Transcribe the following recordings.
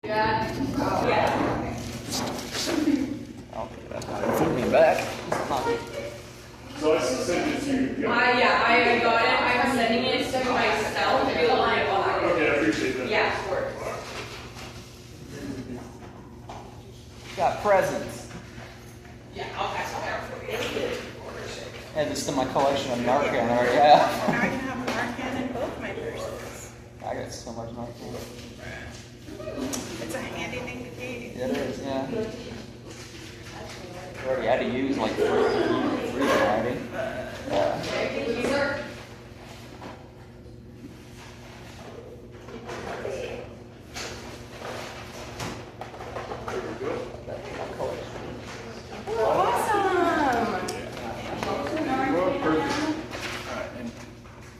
Yeah. Oh, yeah. I'll put me back. So I sent it to you. Yeah, I got it. I'm sending it to myself to be able to read it all out. Okay, I appreciate that. Yeah, sure. Got presents. Yeah, I'll pass it down for you. Add this to my collection of Narcan I already have. I have Narcan in both my purses. I got so much Narcan. It's a handy thing to keep. Yeah, it is, yeah. I already had to use like three already. Thank you, sir.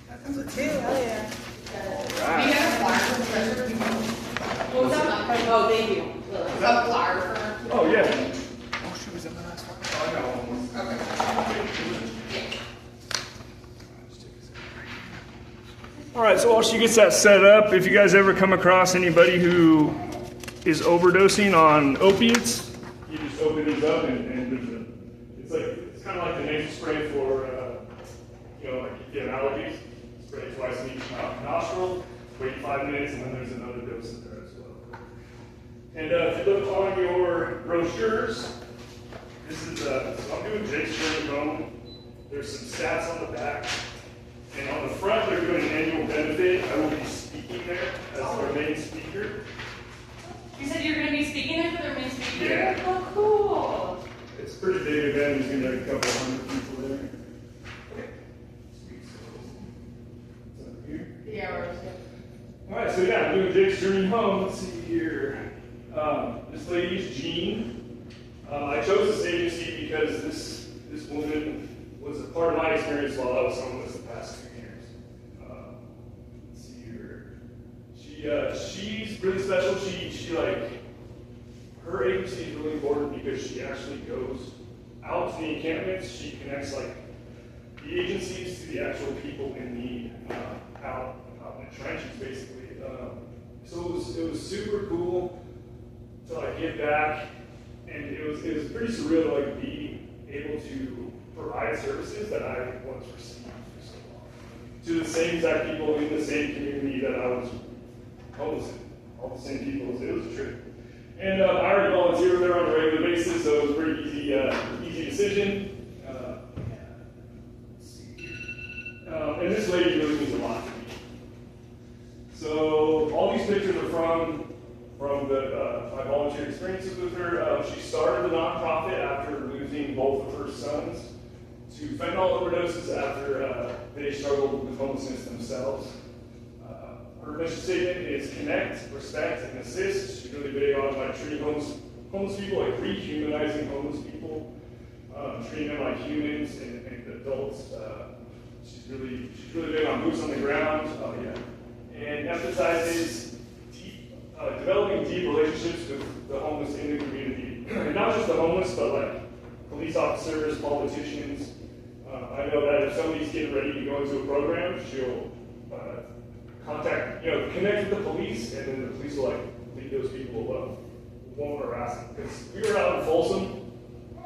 That's a two, hell yeah. What was that? Oh, thank you. A flyer for her. Oh, yeah. Oh, she was in the last one. Oh, I got one more. All right, so while she gets that set up, if you guys ever come across anybody who is overdosing on opiates, you just open these up and it's kind of like the nasal spray for, like you get allergies. Spray it twice in each nostril, wait 5 minutes, and then there's another dose in there as well. And if you look on your brochures, this is, so I'm doing Jake's Journey Home. There's some stats on the back. And on the front, they're doing an annual benefit. I will be speaking there as their main speaker. You said you're going to be speaking there for their main speaker? Yeah. Oh, cool. It's a pretty big event. There's going to be a couple hundred people there. Okay. Sweet. So, here. Yeah, we're just All right, so yeah, I'm doing Jake's Journey Home. Let's see here. This lady is Jean. I chose this agency because this woman was a part of my experience while I was homeless the past 2 years. Let's see here. She's really special. She her agency is really important because she actually goes out to the encampments. She connects the agencies to the actual people in need out in the trenches, basically. So it was super cool to give back, and it was pretty surreal to be able to provide services that I once received for so long to the same exact people in the same community that I was homeless in. All the same people. It was a trip. And I already volunteered there on a regular basis, so it was a pretty easy decision. Let's see here. And this lady really means a lot to me. So all these pictures are from my volunteer experiences with her. She started the nonprofit after losing both of her sons to fentanyl overdoses after they struggled with homelessness themselves. Her mission statement is connect, respect, and assist. She's really big on treating homeless people, rehumanizing homeless people, treating them like humans and adults. She's really big on boots on the ground. And emphasizes developing deep relationships with the homeless in the community. And not just the homeless, but police officers, politicians. I know that if somebody's getting ready to go into a program, she'll connect with the police, and then the police will leave those people alone. Won't harass them. Because we were out in Folsom.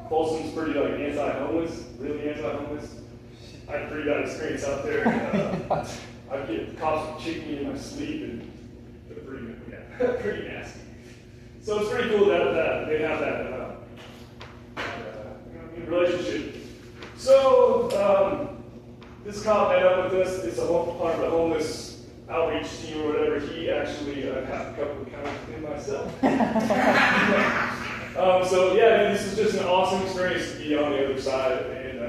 Folsom's pretty anti-homeless, really anti-homeless. I had a pretty bad experience out there. I'd get cops would kick me in my sleep, and they're pretty nasty. So it's pretty cool that they have that relationship. So this cop met up with us. It's a part of the homeless outreach team or whatever. He actually had a couple of encounters with him myself. So yeah, this is just an awesome experience to be on the other side and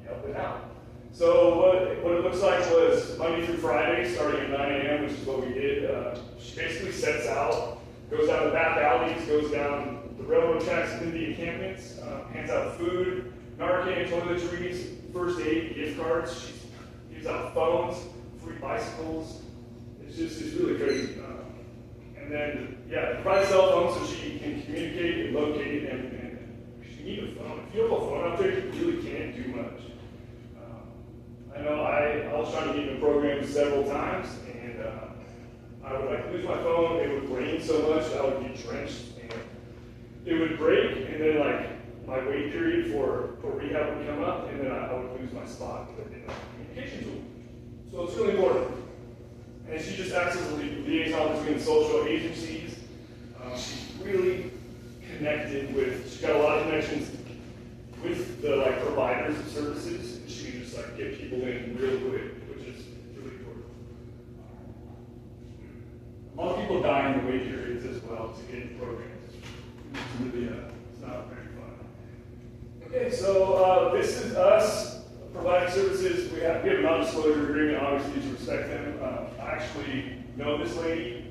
helping out. So what it looks like was Monday through Friday, starting at 9 a.m., which is what we did. She basically sets out, goes down the back alleys, goes down the railroad tracks into the encampments, hands out food, Narcan, toiletries, first aid, gift cards. She gives out phones, free bicycles. It's really crazy. And then, provides cell phones so she can communicate and locate, and if you need a phone. If you have a phone out there, you really can't do much. I know I was trying to get in the program several times, and I I would like lose my phone, it would rain so much that I would get drenched, and it would break, and then like my wait period for rehab would come up, and then I would lose my spot in the communication tool. So it's really important. And she just acts as a liaison between social agencies. She's really connected with, she's got a lot of connections with the like providers of services, and she can just like get people in real quick, which is really important. A lot of people die in the wait periods as well to get in programs. It's really, it's not very fun. Okay, so this is us providing services. We have a non-disclosure agreement, obviously, to respect them. I actually know this lady,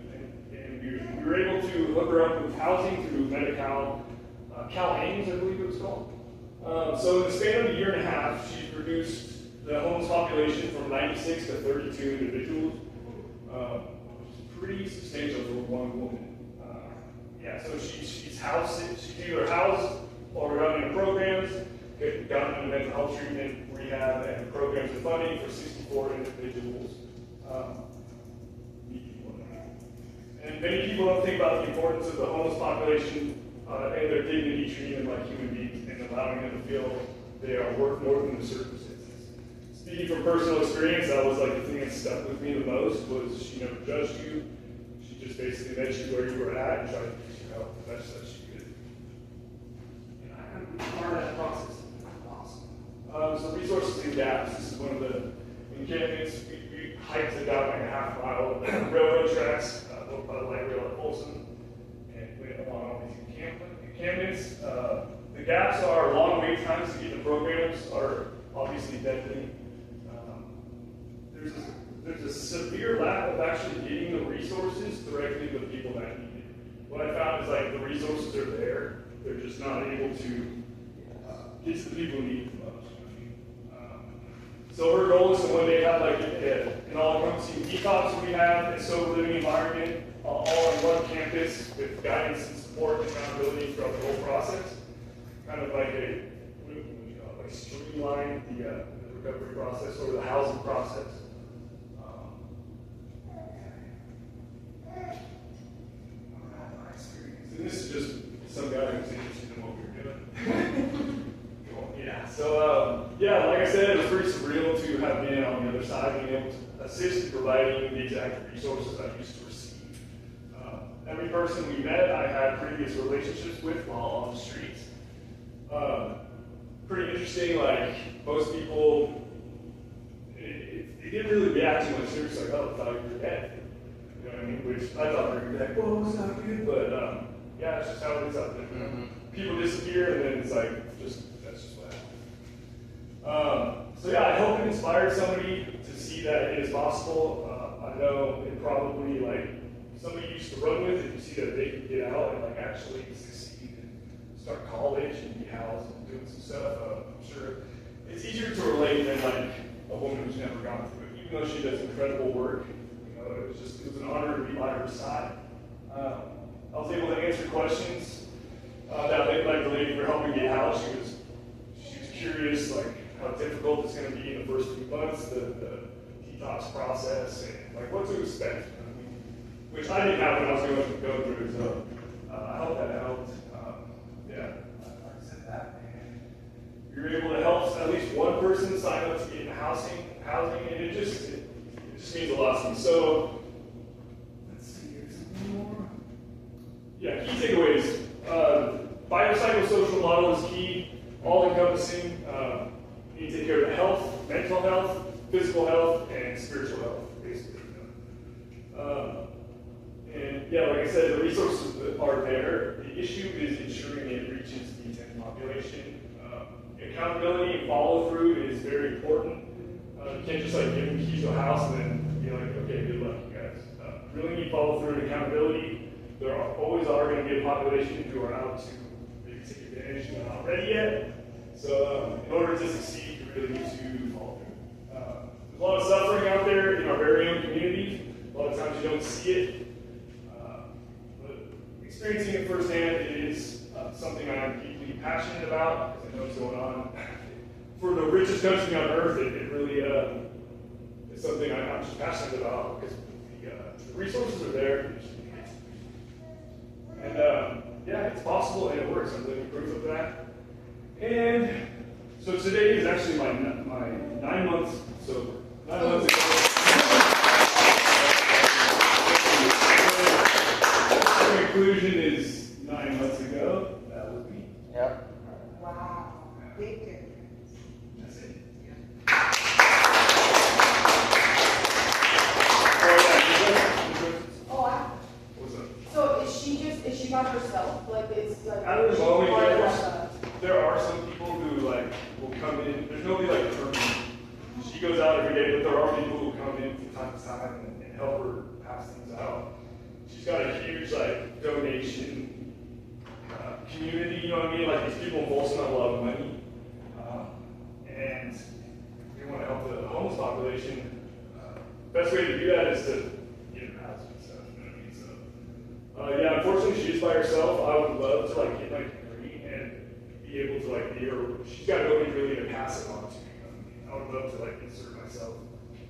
and we were able to hook her up with housing through Medi-Cal, Cal-Ames, I believe it was called. So in the span of a year and a half, she's reduced the homeless population from 96 to 32 individuals, which is pretty substantial for one woman. Yeah, so she's housed, she's either housed or running programs, gotten into mental health treatment, rehab, and programs and funding for 64 individuals. And many people don't think about the importance of the homeless population and their dignity treating them like human beings and allowing them to feel they are worth more than the circumstances. Speaking from personal experience, that was like the thing that stuck with me the most was she never judged you. She just basically met you where you were at and tried to get you help the best that she could. And I had to be part of that process. Awesome. So resources and gaps. This is one of the encampments. We hiked it down like a half-mile railroad tracks by the light rail at Folsom, and went along all these encampments. The gaps are long wait times to get the programs are obviously deadly. There's a severe lack of actually getting the resources directly to the people that need it. What I found is like the resources are there, they're just not able to get to the people who need it the most. So her goal is to one day have like an all-encompassing detox rehab and sober living environment all on one campus with guidance and support and accountability throughout the whole process. Kind of like like streamline the recovery process or the housing process. And this is just some guy who's interested in what we were doing. Yeah, so like I said, it was pretty surreal to have been on the other side, being able to assist in providing the exact resources I used to receive. Every person we met, I had previous relationships with while on the streets. Pretty interesting, like most people, they didn't really react too much. They were just like, oh, I thought you were dead. You know what I mean? Which I thought they were like, whoa, it's not good, but yeah, it's just how it is out there. Mm-hmm. People disappear, and then it's like, that's just what happens. So yeah, I hope it inspired somebody to see that it is possible. I know it probably, like, somebody you used to run with, if you see that they can get out and like actually succeed and start college and be housed and doing some stuff, I'm sure it's easier to relate than like a woman who's never gone through it. Even though she does incredible work, you know, it was an honor to be by her side. I was able to answer questions that like the lady for helping get housed. She was curious like how difficult it's going to be in the first few months, the detox process, and like what to expect. Which I didn't have when I was going through it, so I hope that helped. I said that. We were able to help at least one person sign up to get into housing, and it just means a lot to me. So, let's see, here's some more. Yeah, key takeaways. Biopsychosocial model is key, all-encompassing. You need to take care of the health, mental health, physical health, and spiritual health, basically. And yeah, like I said, the resources are there. The issue is ensuring it reaches the intended population. Accountability and follow-through is very important. You can't just like give them keys to a house and then be like, okay, good luck, you guys. Really need follow-through and accountability. There always are going to be a population who are out to maybe take advantage and not ready yet. So in order to succeed, you really need to follow through. There's a lot of suffering out there in our very own community. A lot of times you don't see it. Experiencing it firsthand is something I'm deeply passionate about because I know what's going on. For the richest country on earth, it really is something I'm just passionate about because of the resources are there. And yeah, it's possible and it works. I'm living proof of that. And so today is actually my 9 months sober. 9 months ago. The conclusion is 9 months ago. That was me. Yep. Wow. Big difference. That's it. Oh, wow. What's up? So is she by herself? Like it's like. I don't know. or There like are- There are some people who like will come in. There's nobody like permanent. She goes out every day, but there are people who come in from time to time and help her pass things out. She's got a huge like donation community. You know what I mean? Like these people involve in a lot of money, and we want to help the homeless population. Best way to do that is to get her housing and stuff. You know what I mean? So yeah, unfortunately, she is by herself. I would love to like get my degree and be able to like be her. She's got nobody really to pass it on to. I would love to like insert myself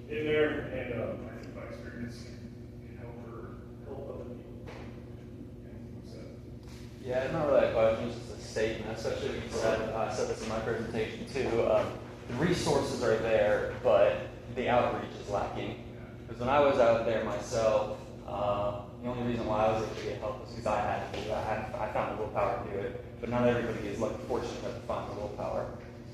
in there, and I think my experience can help her help other people. So, Yeah, it's not really a question, it's just a statement, especially when you said, I said this in my presentation too, the resources are there, but the outreach is lacking. Because when I was out there myself, the only reason why I was able to get help was because I had to do it. I found the willpower to do it, but not everybody is like fortunate enough to find the willpower.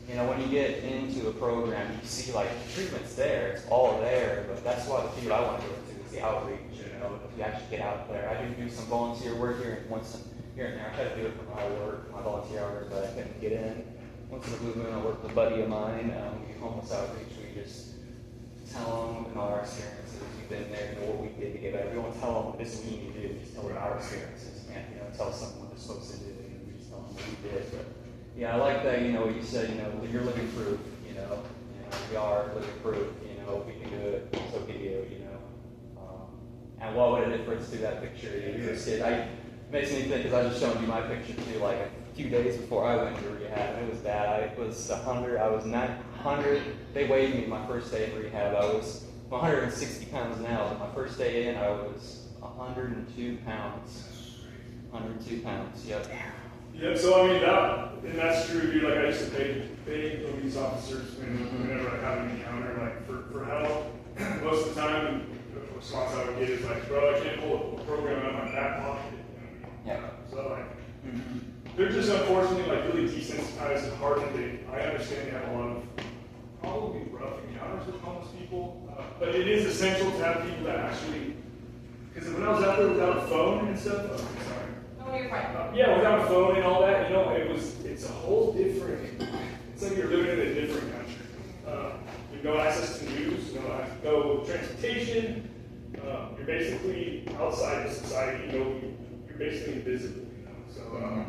You know, when you get into a program, you see like the treatment's there, it's all there, but that's why the field I want to go into is the outreach. You know, if you actually get out there. I do some volunteer work here and once here and there. I try to do it for my work, my volunteer hours, but I couldn't get in. Once in a blue moon, I work with a buddy of mine. We do homeless outreach. We just tell them and all our experiences. We've been there, you know what we did to get better. We won't tell them this is what you need to do. Just tell them our experiences. You can't, tell someone what they're supposed to do. We just tell them what we did. But yeah, I like that. What you said. You're living proof. We are living proof. We can do it. So can you. And what would a difference to that picture? You were a kid. It makes me think, because I was just showing you my picture too, like a few days before I went to rehab, and it was bad. I was 100, I was 900. They weighed me my first day in rehab. I was 160 pounds now, but my first day in, I was 102 pounds. 102 pounds, yep. yeah, so I mean that's true. Dude. Like I used to pay police officers whenever I have an encounter, like for help. Most of the time, the response I would get is like, bro, I can't pull a program out of my back pocket. Yeah. So like, they're just unfortunately like really desensitized and hard-headed. I understand they have a lot of probably rough encounters with homeless people, but it is essential to have people that actually. Because when I was out there without a phone and stuff, oh, sorry. No, you're fine. Yeah, without a phone and all that, it's a whole different. It's like you're living in a different country. You have no access to news, no transportation. You're basically outside of society. You're basically invisible. So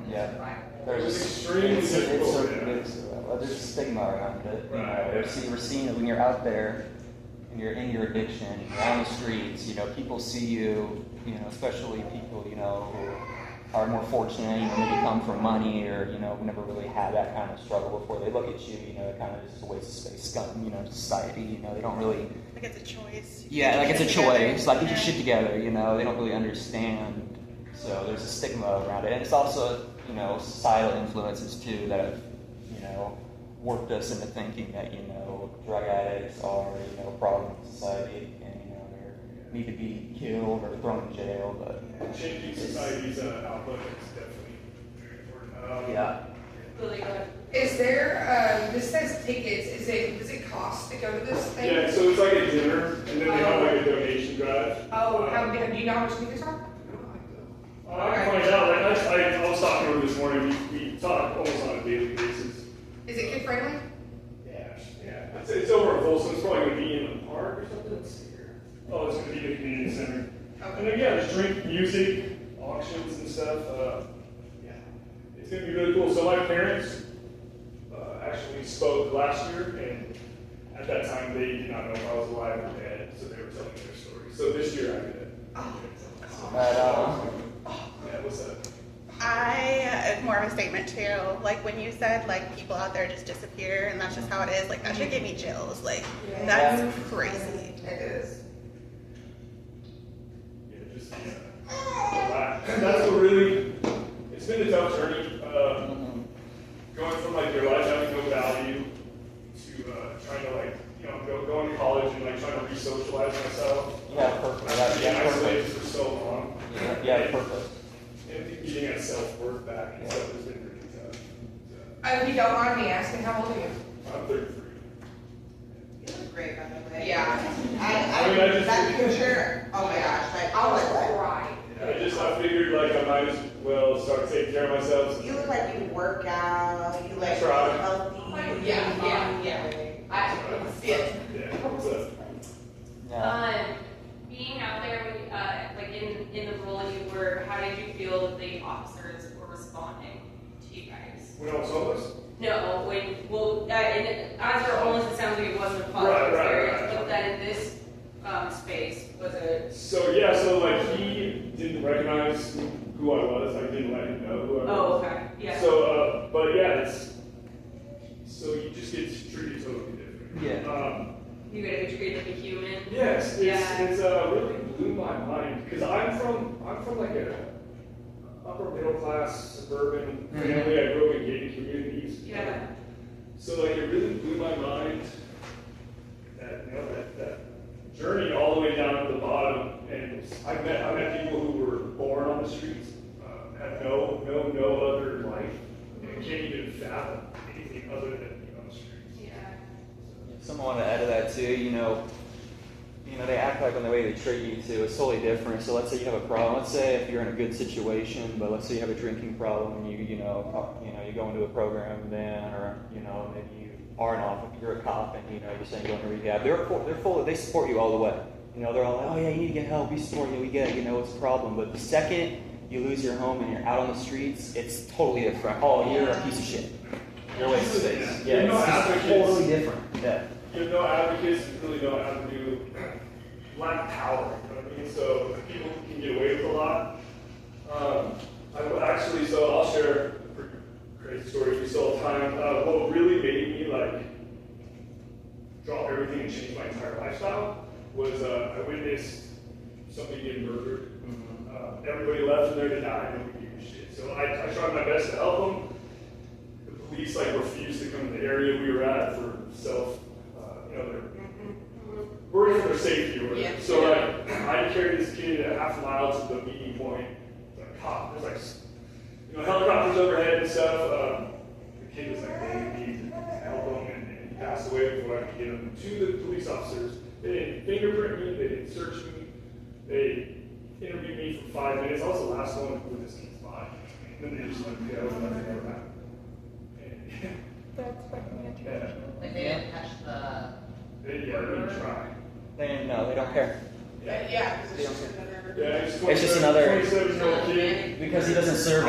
Yeah. it's extremely difficult. There's a stigma around it. Right. We're seeing that when you're out there and you're in your addiction, and you're on the streets, people see you, especially people, who are more fortunate, maybe come from money or, never really had that kind of struggle before. They look at you, kind of just a waste of space, scum, society, they don't really. Like it's a choice. Yeah, like it's a choice. Like get your Yeah. shit together, they don't really understand. So there's a stigma around it. And it's also, societal influences too that have, worked us into thinking that, drug addicts are, a problem in society and, they need to be killed or thrown in jail. But Changing society's outlook is definitely very important. yeah. Really good. Is there, this says tickets, does it cost to go to this thing? Yeah, so it's like a dinner, and then they have like a donation drive. Oh, do you know how much tickets are? I can find out. I was talking to her this morning. We talk almost on a daily basis. Is it kid friendly? Yeah. It's over at Folsom. It's probably going to be in the park or something. Let's see here. Oh, it's going to be in the community center. And then there's drink, music, auctions and stuff. It's going to be really cool. So my parents actually spoke last year, and at that time they did not know if I was alive or dead, so they were telling me their story. So this year I did. Yeah, what's that? More of a statement too. Like when you said like people out there just disappear and that's just how it is. Like that should give me chills. Like that's crazy. It is. just, that's what really, it's been a tough journey, going from like your life having no value to trying to like, going to college and like trying to re-socialize myself. Yeah, perfect. After being Yeah, isolated perfect. for so long. Yeah, perfect. And getting that self-worth back and stuff has been really tough. If you don't mind me asking, how old are you? I'm 33. You look great, by the way. Yeah. I mean, I just- that picture, oh my gosh, like, I was what? right. I figured like I might as well start taking care of myself. You look like you work out, you like Try. healthy. Yeah. I see it. Yeah, what's up? Yeah. Being out there, like in the role you were, how did you feel that the officers were responding to you guys? When I was homeless? No, as you're homeless, it sounds like it wasn't a positive Right. experience, but then in this space, was it? So like he didn't recognize who I was. I didn't let him know who I was. Oh, okay, yeah. So, but yeah, so you just get treated totally different. Yeah. You gotta be treated like a human. Yes, Yeah. it's really blew my mind because I'm from like a upper middle class suburban family. I grew up in gated communities. Yeah. So like it really blew my mind that that journey all the way down to the bottom. And I met people who were born on the streets, had no other life, and can't even fathom anything other than being on the streets. Yeah. Someone wanted to add to that too, they act like when the way they treat you too is totally different. So let's say you have a problem. Let's say if you're in a good situation, but let's say you have a drinking problem and you go into a program then, or maybe you are an officer, you're a cop, and you're saying go into rehab. They support you all the way. They're all like, oh yeah, you need to get help. We support you. We get it. It's a problem. But the second you lose your home and you're out on the streets, it's totally different. Oh, you're a piece of shit. You're a waste of space. Yeah, You're no it's just advocates. totally different. Yeah. You have no advocates, you really don't have to do lack power, you know what I mean? So people can get away with a lot. So I'll share a pretty crazy story we saw all the time. What really made me like drop everything and change my entire lifestyle was I witnessed somebody getting murdered. Everybody left in there to die, nobody gave a shit. So I tried my best to help them. The police refused to come to the area we were at for they're worried for their safety or whatever. Yeah. So I carried this kid a half mile to the meeting point. There's helicopters overhead and stuff. The kid was begging me to help him, and he passed away before I could get him to the police officers. They didn't fingerprint me, they didn't search me, they interviewed me for 5 minutes. I was the last one with this kid's body. And then they just let me go, and nothing ever happened. That's fucking interesting. Yeah. Like they didn't touch the. They didn't try. They don't care. Yeah, because it's just another. Yeah, It's just another- 27-year-old kid. Because he doesn't serve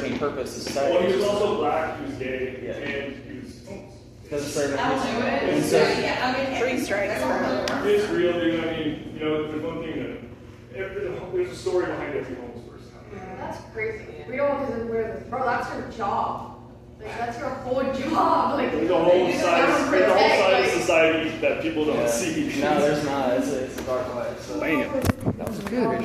any purpose to society. Well, he was also black, he was gay, Yeah. and he was homeless. Doesn't serve That'll do it. any doesn't serve- Yeah, 3 strikes for him. It's real, dude. I mean, there's one thing there's a story behind every homeless person. That's crazy. We don't want to bro, that's your job. Like, that's your whole job. Like, There's a whole you side just of protect, society that people don't see. No, there's not. It's a dark life. So. Bam. That was good.